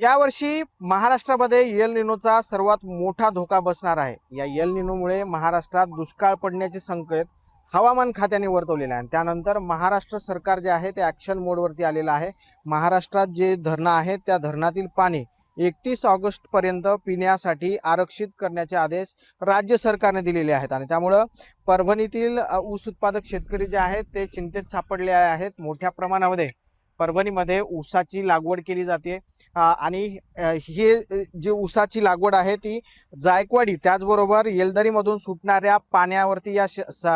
यावर्षी महाराष्ट्रामध्ये एल निनोचा सर्वात मोठा धोका बसणार आहे। या एल निनोमुळे महाराष्ट्रात दुष्काळ पडण्याचे संकेत हवामान खात्याने वर्तवलेले आहे। त्यानंतर महाराष्ट्र सरकार जे आहे ते ॲक्शन मोडवरती आलेलं आहे। महाराष्ट्रात जे धरणं आहेत त्या धरणातील पाणी 31 ऑगस्ट पर्यंत पिण्यासाठी आरक्षित करण्याचे आदेश राज्य सरकारने दिलेले आहेत आणि त्यामुळे परभणीतील ऊस उत्पादक शेतकरी जे आहेत ते चिंतेत सापडले आहेत। मोठ्या प्रमाणामध्ये परभणीमध्ये ऊसाची लागवड केली जाते आणि ही जी ऊसाची लागवड आहे ती जायकवाडी त्याचबरोबर येलदरीमधून सुटणाऱ्या पाण्यावरती या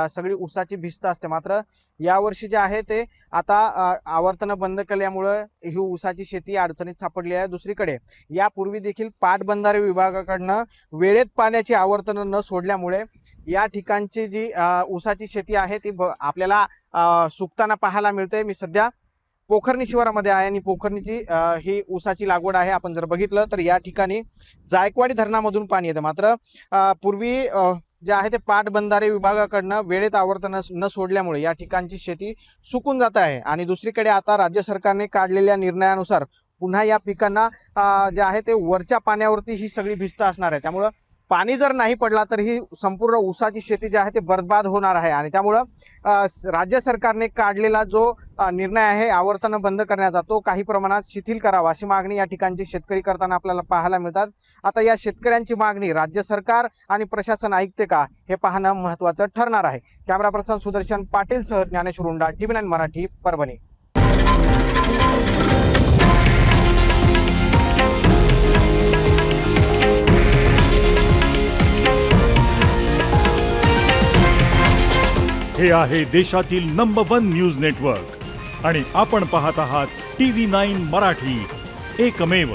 सगळी ऊसाची भिस्त असते। मात्र यावर्षी जे आहे ते आता आवर्तनं बंद केल्यामुळे ही ऊसाची शेती अडचणीत सापडली आहे। दुसरीकडे यापूर्वी देखील पाटबंधारे विभागाकडनं वेळेत पाण्याची आवर्तनं न सोडल्यामुळे या ठिकाणची जी ऊसाची शेती आहे ती आपल्याला सुकताना पाहायला मिळते। मी सध्या पोखर्णी शिवारामध्ये आहे आणि पोखर्णीची ही ऊसाची लागवड आहे। आपण जर बघितलं तर या ठिकाणी जायकवाडी धरणामधून पाणी येतं। मात्र पूर्वी जे आहे ते पाटबंधारे विभागाकडनं वेळेत आवर्तन न सोडल्यामुळे या ठिकाणची शेती सुकून जात आहे आणि दुसरीकडे आता राज्य सरकारने काढलेल्या निर्णयानुसार पुन्हा या पिकांना जे आहे ते वरच्या पाण्यावरती ही सगळी भिस्त असणार आहे। त्यामुळे पाणी जर नाही पडला तर ही संपूर्ण ऊसाची शेती जी आहे ते बर्बाद होणार आहे आणि त्यामुळे राज्य सरकारने काढलेला जो निर्णय आहे आवर्तन बंद करण्याचा तो काही प्रमाणात शिथिल करावा अशी मागणी या ठिकाणचे शेतकरी करताना आपल्याला पाहायला मिळतात। आता या शेतकऱ्यांची मागणी राज्य सरकार आणि प्रशासन ऐकते का हे पाहणं महत्त्वाचं ठरणार आहे। कॅमेरा पर्सन सुदर्शन पाटील सह ज्ञानेश्वर उंडा, TV9 मराठी, परभणी। हे आहे देशातील नंबर 1 न्यूज नेटवर्क आणि आपण पाहत आहात TV9 मराठी, एकमेव।